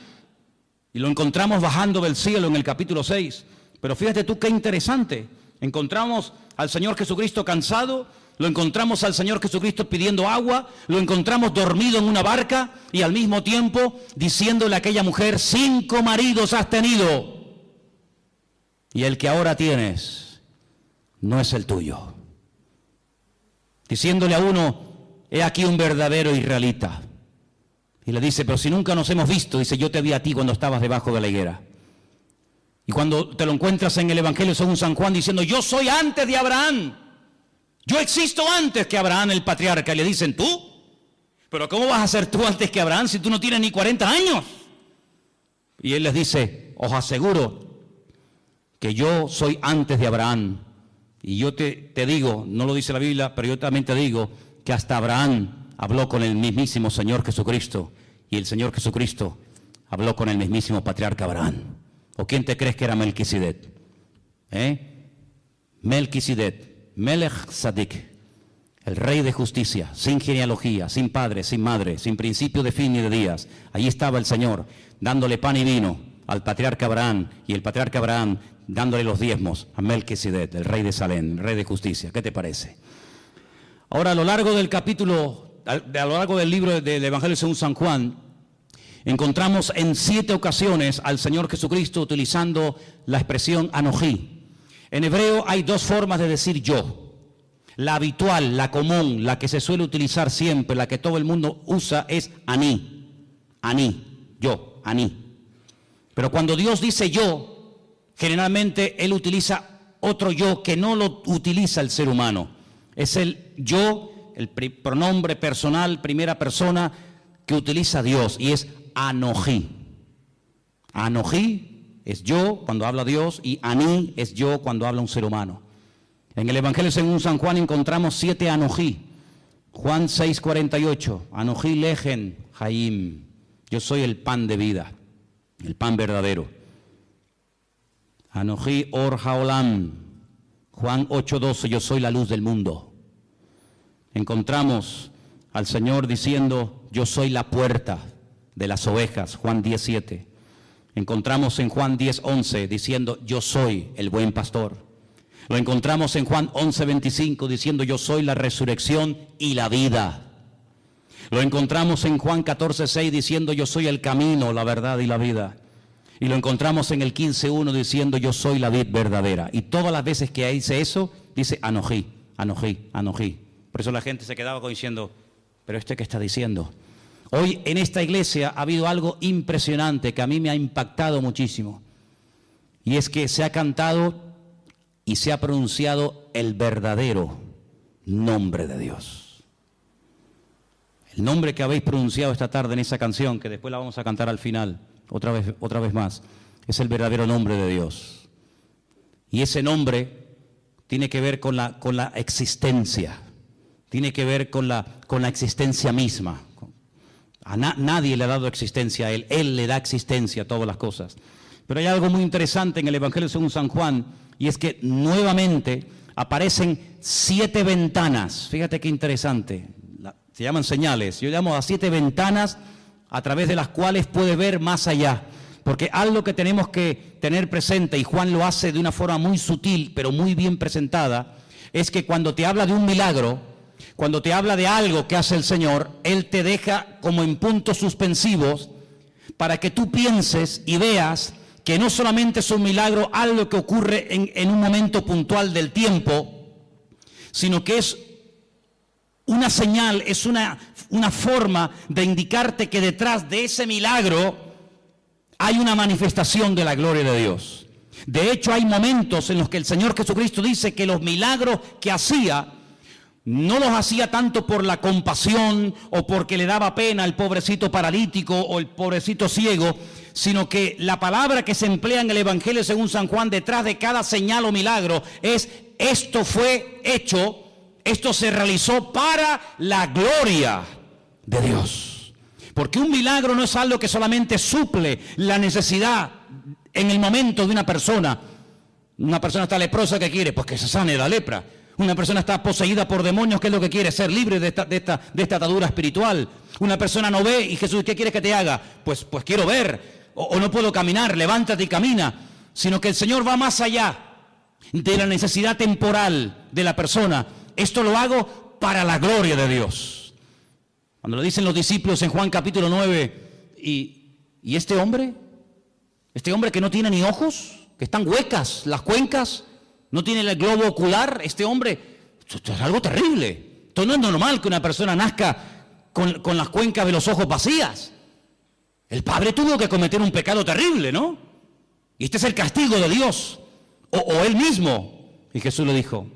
Y lo encontramos bajando del cielo en el capítulo 6. Pero fíjate tú qué interesante. Encontramos al Señor Jesucristo cansado, lo encontramos al Señor Jesucristo pidiendo agua, lo encontramos dormido en una barca y al mismo tiempo diciéndole a aquella mujer, 5 maridos has tenido y el que ahora tienes no es el tuyo. Diciéndole a uno, he aquí un verdadero israelita. Y le dice, pero si nunca nos hemos visto, dice, yo te vi a ti cuando estabas debajo de la higuera. Y cuando te lo encuentras en el Evangelio según San Juan diciendo, yo soy antes de Abraham. Yo existo antes que Abraham el patriarca. Y le dicen, ¿tú? ¿Pero cómo vas a ser tú antes que Abraham si tú no tienes ni 40 años? Y él les dice, os aseguro que yo soy antes de Abraham. Y yo te digo, no lo dice la Biblia, pero yo también te digo que hasta Abraham habló con el mismísimo Señor Jesucristo. Y el Señor Jesucristo habló con el mismísimo patriarca Abraham. ¿O quién te crees que era Melquisedec? Melquisedec, Melech Tzadik, el rey de justicia, sin genealogía, sin padre, sin madre, sin principio de fin ni de días. Allí estaba el Señor, dándole pan y vino al patriarca Abraham, y el patriarca Abraham dándole los diezmos a Melquisedec, el rey de Salem, el rey de justicia. ¿Qué te parece? Ahora, a lo largo del capítulo, a lo largo del libro del Evangelio según San Juan, encontramos en 7 ocasiones al Señor Jesucristo utilizando la expresión anojí. En hebreo hay 2 formas de decir yo. La habitual, la común, la que se suele utilizar siempre, la que todo el mundo usa es aní. Aní, yo, aní. Pero cuando Dios dice yo, generalmente Él utiliza otro yo que no lo utiliza el ser humano. Es el yo, el pronombre personal, primera persona que utiliza Dios y es anojí. Anojí es yo cuando habla Dios y aní es yo cuando habla un ser humano. En el Evangelio según San Juan encontramos 7 anojí. Juan 6:48, anojí lejen Jaim, yo soy el pan de vida, el pan verdadero. Anojí or haolam, Juan 8:12, yo soy la luz del mundo. Encontramos al Señor diciendo, yo soy la puerta de las ovejas, Juan 10:7. Encontramos en Juan 10:11 diciendo, yo soy el buen pastor. Lo encontramos en Juan 11:25 diciendo, yo soy la resurrección y la vida. Lo encontramos en Juan 14:6 diciendo, yo soy el camino, la verdad y la vida. Y lo encontramos en el 15:1 diciendo, yo soy la vid verdadera. Y todas las veces que dice eso, dice anojí, anojí, anojí. Por eso la gente se quedaba diciendo, pero ¿este qué está diciendo? Hoy en esta iglesia ha habido algo impresionante que a mí me ha impactado muchísimo. Y es que se ha cantado y se ha pronunciado el verdadero nombre de Dios. El nombre que habéis pronunciado esta tarde en esa canción, que después la vamos a cantar al final, otra vez más, es el verdadero nombre de Dios. Y ese nombre tiene que ver con la existencia, tiene que ver con la existencia misma. Nadie le ha dado existencia a Él le da existencia a todas las cosas. Pero hay algo muy interesante en el Evangelio según San Juan, y es que nuevamente aparecen 7 ventanas. Fíjate qué interesante, se llaman señales. Yo llamo a 7 ventanas a través de las cuales puede ver más allá. Porque algo que tenemos que tener presente, y Juan lo hace de una forma muy sutil, pero muy bien presentada, es que cuando te habla de un milagro, cuando te habla de algo que hace el Señor, Él te deja como en puntos suspensivos para que tú pienses y veas que no solamente es un milagro, algo que ocurre en un momento puntual del tiempo, sino que es una señal, es una forma de indicarte que detrás de ese milagro hay una manifestación de la gloria de Dios. De hecho, hay momentos en los que el Señor Jesucristo dice que los milagros que hacía no los hacía tanto por la compasión o porque le daba pena al pobrecito paralítico o el pobrecito ciego, sino que la palabra que se emplea en el Evangelio según San Juan detrás de cada señal o milagro es: esto fue hecho, esto se realizó para la gloria de Dios. Porque un milagro no es algo que solamente suple la necesidad en el momento de una persona. Una persona está leprosa, ¿qué quiere? Pues que se sane de la lepra. Una persona está poseída por demonios, ¿qué es lo que quiere? Ser libre de esta atadura espiritual. Una persona no ve y Jesús, ¿qué quieres que te haga? Pues quiero ver, o no puedo caminar, levántate y camina. Sino que el Señor va más allá de la necesidad temporal de la persona. Esto lo hago para la gloria de Dios. Cuando lo dicen los discípulos en Juan capítulo 9, ¿y este hombre que no tiene ni ojos, que están huecas las cuencas, no tiene el globo ocular, este hombre, esto es algo terrible. Esto no es normal que una persona nazca con las cuencas de los ojos vacías. El padre tuvo que cometer un pecado terrible, ¿no? Y este es el castigo de Dios, o él mismo. Y Jesús le dijo: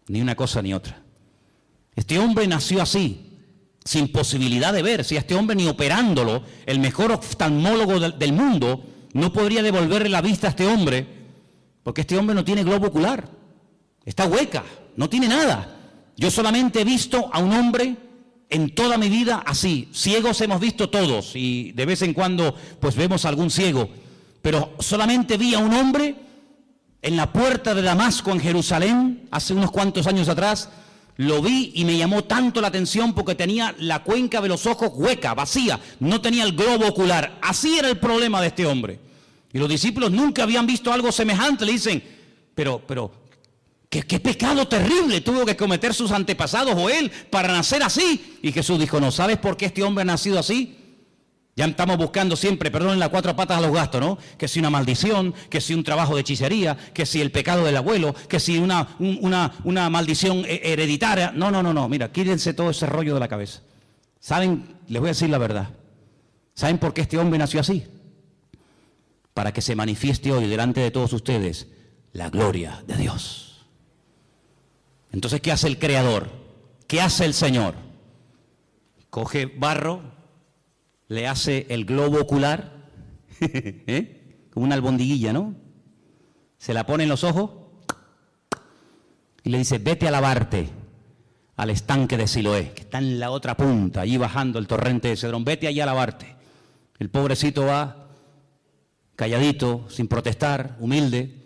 ni una cosa ni otra. Este hombre nació así, sin posibilidad de ver. Si a este hombre ni operándolo, el mejor oftalmólogo del mundo no podría devolverle la vista a este hombre, porque este hombre no tiene globo ocular, está hueca, no tiene nada. Yo solamente he visto a un hombre en toda mi vida así. Ciegos hemos visto todos y de vez en cuando pues vemos a algún ciego, pero solamente vi a un hombre en la puerta de Damasco en Jerusalén hace unos cuantos años atrás. Lo vi y me llamó tanto la atención porque tenía la cuenca de los ojos hueca, vacía, no tenía el globo ocular. Así era el problema de este hombre. Y los discípulos nunca habían visto algo semejante. Le dicen: pero ¿qué pecado terrible tuvo que cometer sus antepasados o él para nacer así? Y Jesús dijo: ¿no sabes por qué este hombre ha nacido así? Ya estamos buscando siempre, perdonen, las cuatro patas a los gastos, ¿no? Que si una maldición, que si un trabajo de hechicería, que si el pecado del abuelo, que si una maldición hereditaria. No, mira, quítense todo ese rollo de la cabeza. ¿Saben? Les voy a decir la verdad. ¿Saben por qué este hombre nació así? Para que se manifieste hoy delante de todos ustedes la gloria de Dios. Entonces, ¿qué hace el Creador? ¿Qué hace el Señor? Coge barro, le hace el globo ocular, como una albondiguilla, ¿no? Se la pone en los ojos y le dice: vete a lavarte al estanque de Siloé, que está en la otra punta, allí bajando el torrente de Cedrón. Vete allá a lavarte. El pobrecito va calladito, sin protestar, humilde.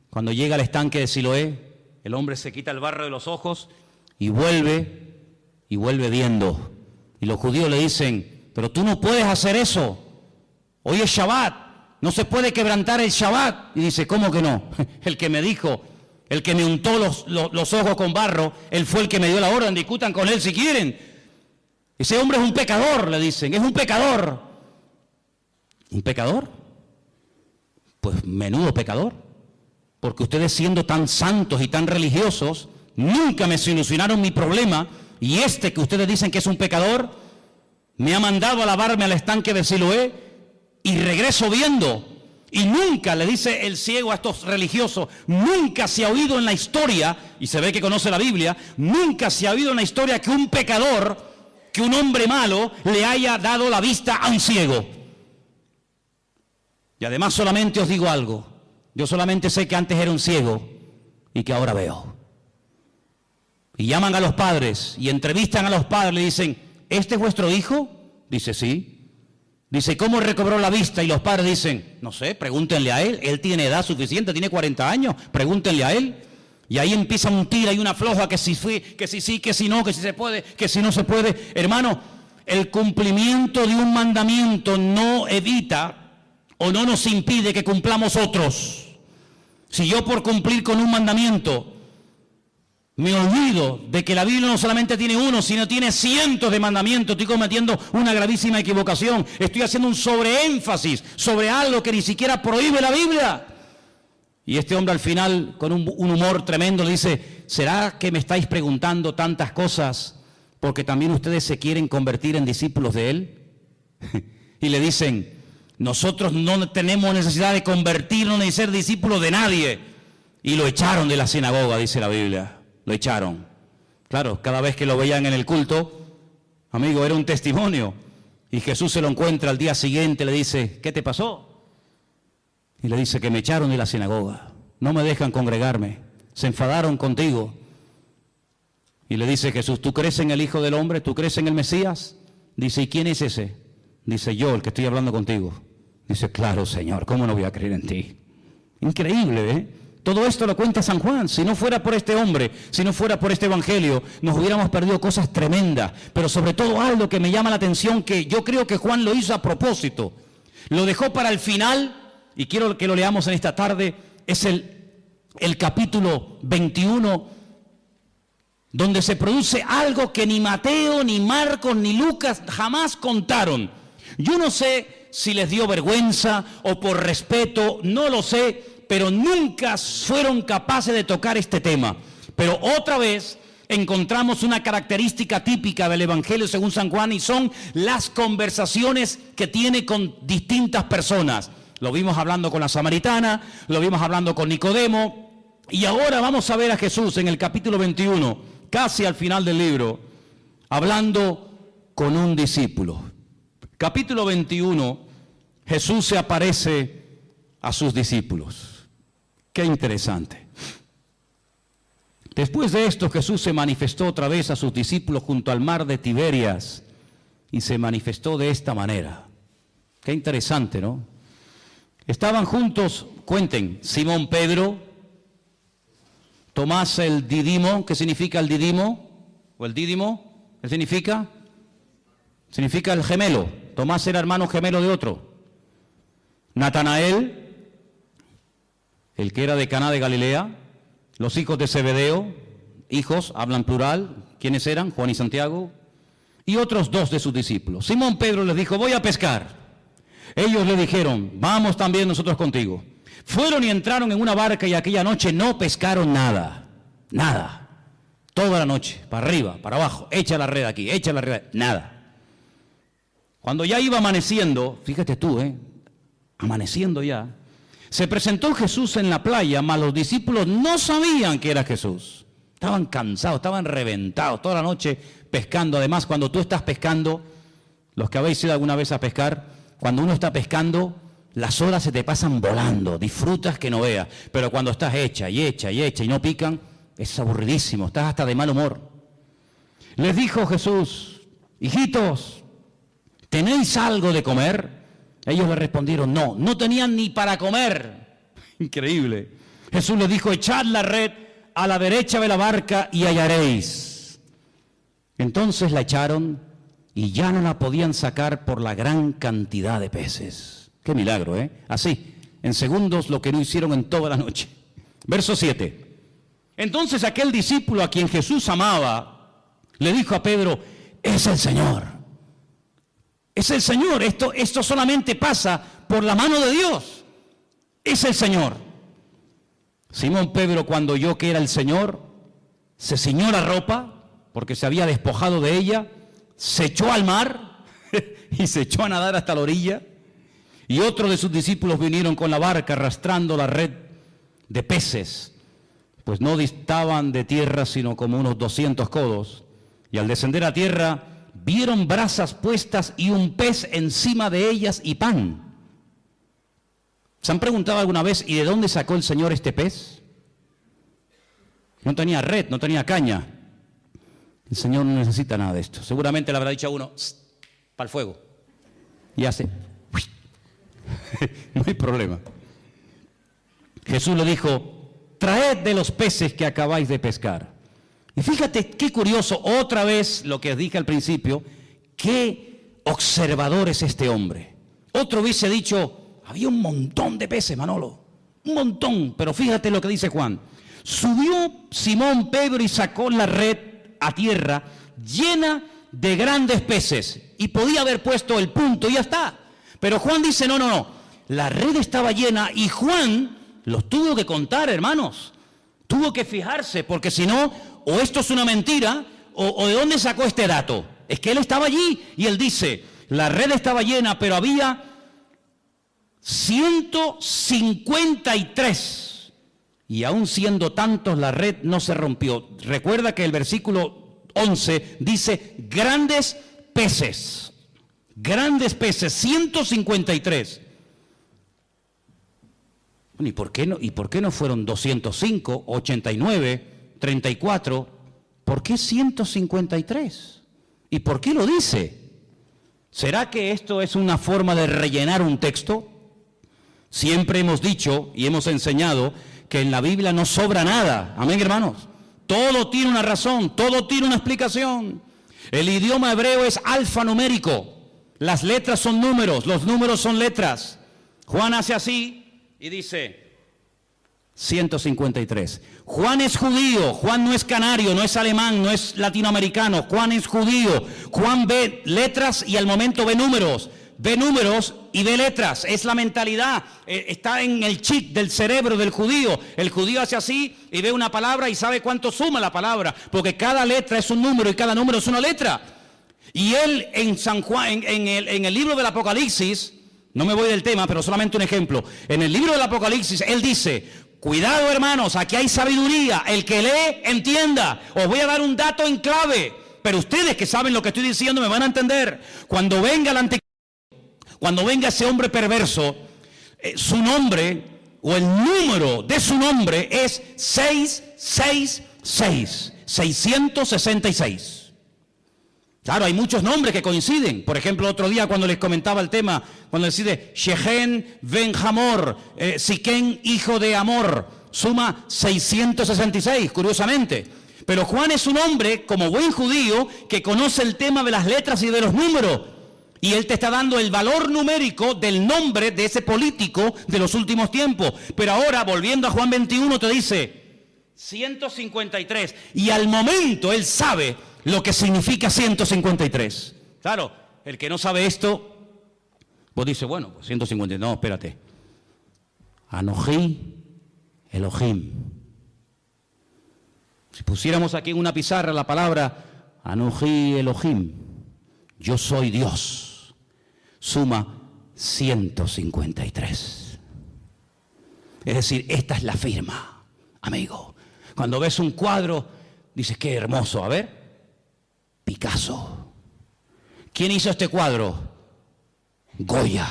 Cuando llega al estanque de Siloé, el hombre se quita el barro de los ojos y vuelve viendo. Y los judíos le dicen: pero tú no puedes hacer eso, hoy es Shabbat, no se puede quebrantar el Shabbat. Y dice: ¿cómo que no? El que me dijo, el que me untó los ojos con barro, él fue el que me dio la orden, discutan con él si quieren. Ese hombre es un pecador, le dicen, es un pecador. ¿Un pecador? Pues menudo pecador, porque ustedes, siendo tan santos y tan religiosos, nunca me solucionaron mi problema, y este que ustedes dicen que es un pecador me ha mandado a lavarme al estanque de Siloé y regreso viendo. Y nunca, le dice el ciego a estos religiosos, nunca se ha oído en la historia, y se ve que conoce la Biblia, nunca se ha oído en la historia que un pecador, que un hombre malo le haya dado la vista a un ciego. Y además solamente os digo algo, yo solamente sé que antes era un ciego y que ahora veo. Y llaman a los padres y entrevistan a los padres, le dicen: ¿este es vuestro hijo? Dice: sí. Dice: ¿cómo recobró la vista? Y los padres dicen: no sé, pregúntenle a él tiene edad suficiente, tiene 40 años, pregúntenle a él. Y ahí empieza un tira y una floja, que si fue, que si sí, que si no, que si se puede, que si no se puede. Hermano, el cumplimiento de un mandamiento no evita o no nos impide que cumplamos otros. Si yo, por cumplir con un mandamiento, me olvido de que la Biblia no solamente tiene uno, sino tiene cientos de mandamientos, estoy cometiendo una gravísima equivocación. Estoy haciendo un sobreénfasis sobre algo que ni siquiera prohíbe la Biblia. Y este hombre al final, con un humor tremendo, le dice: ¿será que me estáis preguntando tantas cosas porque también ustedes se quieren convertir en discípulos de él? Y le dicen: nosotros no tenemos necesidad de convertirnos ni ser discípulos de nadie. Y lo echaron de la sinagoga, dice la Biblia. Lo echaron. Claro, cada vez que lo veían en el culto, amigo, era un testimonio. Y Jesús se lo encuentra al día siguiente, le dice, ¿qué te pasó? Y le dice que me echaron de la sinagoga, no me dejan congregarme, se enfadaron contigo. Y le dice Jesús, ¿tú crees en el Hijo del Hombre? ¿Tú crees en el Mesías? Dice, ¿y quién es ese? Dice, yo, el que estoy hablando contigo. Dice, claro, Señor, ¿cómo no voy a creer en ti? Increíble, ¿eh? Todo esto lo cuenta San Juan. Si no fuera por este hombre, si no fuera por este evangelio, nos hubiéramos perdido cosas tremendas. Pero sobre todo algo que me llama la atención, que yo creo que Juan lo hizo a propósito. Lo dejó para el final, y quiero que lo leamos en esta tarde, es el capítulo 21, donde se produce algo que ni Mateo, ni Marcos, ni Lucas jamás contaron. Yo no sé si les dio vergüenza o por respeto, no lo sé, pero nunca fueron capaces de tocar este tema. Pero otra vez encontramos una característica típica del Evangelio según San Juan, y son las conversaciones que tiene con distintas personas. Lo vimos hablando con la samaritana, lo vimos hablando con Nicodemo, y ahora vamos a ver a Jesús en el capítulo 21, casi al final del libro, hablando con un discípulo. Capítulo 21, Jesús se aparece a sus discípulos. Qué interesante. Después de esto, Jesús se manifestó otra vez a sus discípulos junto al mar de Tiberias, y se manifestó de esta manera. Qué interesante, ¿no? Estaban juntos, cuenten, Simón Pedro, Tomás el Didimo. ¿Qué significa el Didimo? ¿O el Dídimo? ¿Qué significa? Significa el gemelo. Tomás era hermano gemelo de otro. Natanael, el que era de Caná de Galilea. Los hijos de Zebedeo, hijos, hablan plural. ¿Quiénes eran? Juan y Santiago. Y otros dos de sus discípulos. Simón Pedro les dijo, voy a pescar. Ellos le dijeron, vamos también nosotros contigo. Fueron y entraron en una barca, y aquella noche no pescaron nada. Nada. Toda la noche, para arriba, para abajo, echa la red aquí, echa la red, nada. Cuando ya iba amaneciendo, fíjate tú, amaneciendo ya, se presentó Jesús en la playa, mas los discípulos no sabían que era Jesús. Estaban cansados, estaban reventados, toda la noche pescando. Además, cuando tú estás pescando, los que habéis ido alguna vez a pescar, cuando uno está pescando, las horas se te pasan volando, disfrutas que no veas. Pero cuando estás hecha y no pican, es aburridísimo, estás hasta de mal humor. Les dijo Jesús, hijitos, ¿tenéis algo de comer? Ellos le respondieron, no, no tenían ni para comer. Increíble. Jesús les dijo, echad la red a la derecha de la barca y hallaréis. Entonces la echaron y ya no la podían sacar por la gran cantidad de peces. Qué milagro, ¿eh? Así, en segundos, lo que no hicieron en toda la noche. Verso 7. Entonces aquel discípulo a quien Jesús amaba, le dijo a Pedro, es el Señor. Es el Señor. Esto solamente pasa por la mano de Dios. Es el Señor. Simón Pedro, cuando oyó que era el Señor, se ciñó la ropa, porque se había despojado de ella, se echó al mar y se echó a nadar hasta la orilla. Y otros de sus discípulos vinieron con la barca arrastrando la red de peces, pues no distaban de tierra sino como unos 200 codos. Y al descender a tierra vieron brasas puestas y un pez encima de ellas y pan. ¿Se han preguntado alguna vez, ¿y de dónde sacó el Señor este pez? No tenía red, no tenía caña. El Señor no necesita nada de esto. Seguramente le habrá dicho a uno, para el fuego. Y hace, no hay problema. Jesús le dijo, traed de los peces que acabáis de pescar. Y fíjate qué curioso, otra vez lo que dije al principio, qué observador es este hombre. Otro hubiese dicho, había un montón de peces, Manolo, un montón, pero fíjate lo que dice Juan. Subió Simón Pedro y sacó la red a tierra llena de grandes peces, y podía haber puesto el punto y ya está. Pero Juan dice, no, la red estaba llena, y Juan los tuvo que contar, hermanos. Tuvo que fijarse, porque si no, o esto es una mentira, o de dónde sacó este dato. Es que él estaba allí, y él dice, la red estaba llena, pero había 153. Y aún siendo tantos, la red no se rompió. Recuerda que el versículo 11 dice, grandes peces. Grandes peces, 153. Bueno, ¿y por qué no fueron 205, 89, 34? ¿Por qué 153? ¿Y por qué lo dice? ¿Será que esto es una forma de rellenar un texto? Siempre hemos dicho y hemos enseñado que en la Biblia no sobra nada. Amén, hermanos. Todo tiene una razón, todo tiene una explicación. El idioma hebreo es alfanumérico. Las letras son números, los números son letras. Juan hace así y dice 153. Juan es judío, Juan no es canario, no es alemán, no es latinoamericano. Juan es judío. Juan ve letras y al momento ve números. Ve números y ve letras, es la mentalidad, está en el chip del cerebro del judío. El judío hace así y ve una palabra y sabe cuánto suma la palabra, porque cada letra es un número y cada número es una letra. Y él en San Juan, en el libro del Apocalipsis, no me voy del tema, pero solamente un ejemplo. En el libro del Apocalipsis, él dice, cuidado hermanos, aquí hay sabiduría, el que lee, entienda. Os voy a dar un dato en clave, pero ustedes que saben lo que estoy diciendo me van a entender. Cuando venga el anticristo, cuando venga ese hombre perverso, su nombre o el número de su nombre es 666, 666. Claro, hay muchos nombres que coinciden. Por ejemplo, otro día cuando les comentaba el tema, cuando decide Shehen ben Hamor, Siquén hijo de Amor, suma 666, curiosamente. Pero Juan es un hombre, como buen judío, que conoce el tema de las letras y de los números. Y él te está dando el valor numérico del nombre de ese político de los últimos tiempos. Pero ahora, volviendo a Juan 21, te dice 153. Y al momento él sabe lo que significa 153. Claro, el que no sabe esto, vos dices, bueno, pues 153. No, espérate. Anoji Elohim. Si pusiéramos aquí en una pizarra la palabra Anoji Elohim, yo soy Dios, suma 153. Es decir, esta es la firma, amigo. Cuando ves un cuadro, dices, qué hermoso. A ver, Picasso. ¿Quién hizo este cuadro? Goya.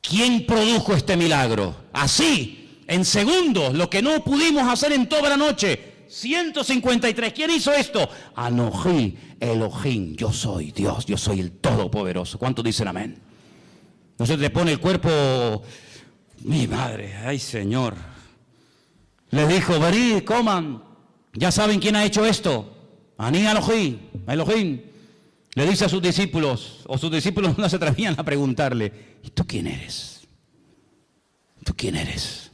¿Quién produjo este milagro? Así, en segundos, lo que no pudimos hacer en toda la noche. 153. ¿Quién hizo esto? Anoji Elohim. Yo soy Dios, yo soy el Todopoderoso. ¿Cuántos dicen amén? No se te pone el cuerpo. Mi madre, ay Señor. Les dijo, venid, coman. Ya saben quién ha hecho esto. Aní Elohim. Elohim. Le dice a sus discípulos, o sus discípulos no se atrevían a preguntarle, ¿y tú quién eres? ¿Tú quién eres?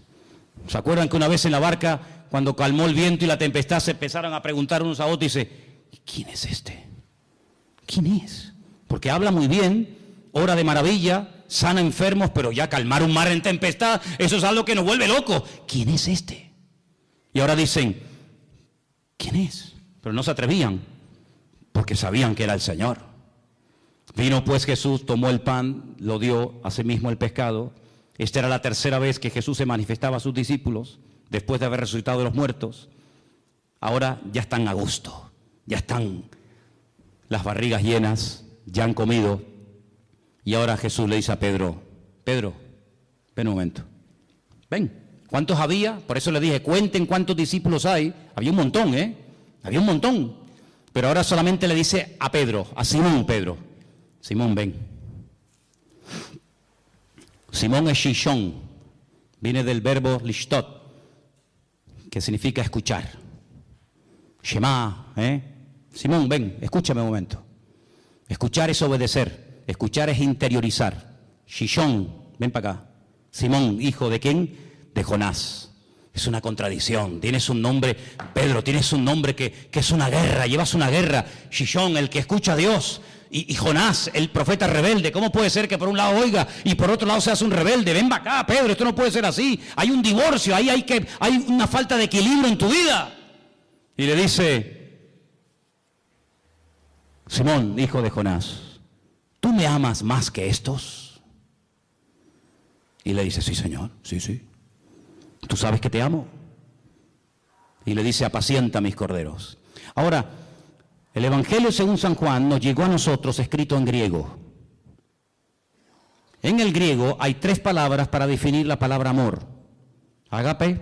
¿Se acuerdan que una vez en la barca, cuando calmó el viento y la tempestad, se empezaron a preguntar unos a otros y dice, ¿quién es este? ¿Quién es? Porque habla muy bien, ora de maravilla, sana enfermos, pero ya calmar un mar en tempestad, eso es algo que nos vuelve locos. ¿Quién es este? Y ahora dicen, ¿quién es? Pero no se atrevían, porque sabían que era el Señor. Vino pues Jesús, tomó el pan, lo dio a sí mismo el pescado. Esta era la tercera vez que Jesús se manifestaba a sus discípulos, después de haber resucitado de los muertos. Ahora ya están a gusto, ya están las barrigas llenas, ya han comido. Y ahora Jesús le dice a Pedro, Pedro, ven un momento, ven. ¿Cuántos había? Por eso le dije, cuenten cuántos discípulos hay. Había un montón, había un montón. Pero ahora solamente le dice a Pedro, a Simón, Pedro, Simón, ven. Simón es Shishon, viene del verbo lishtot, que significa escuchar. Shema, Simón, ven, escúchame un momento. Escuchar es obedecer, escuchar es interiorizar. Shishon, ven para acá. Simón, hijo de quién? De Jonás. Es una contradicción. Tienes un nombre, Pedro, tienes un nombre que es una guerra, llevas una guerra. Shishon, el que escucha a Dios. Y Jonás, el profeta rebelde. ¿Cómo puede ser que por un lado oiga y por otro lado seas un rebelde? Ven para acá, Pedro, esto no puede ser así. Hay un divorcio, hay una falta de equilibrio en tu vida. Y le dice, Simón, hijo de Jonás, ¿tú me amas más que estos? Y le dice, sí, Señor, sí. ¿Tú sabes que te amo? Y le dice, apacienta mis corderos. Ahora, el Evangelio según San Juan nos llegó a nosotros escrito en griego. En el griego hay 3 palabras para definir la palabra amor. Agape,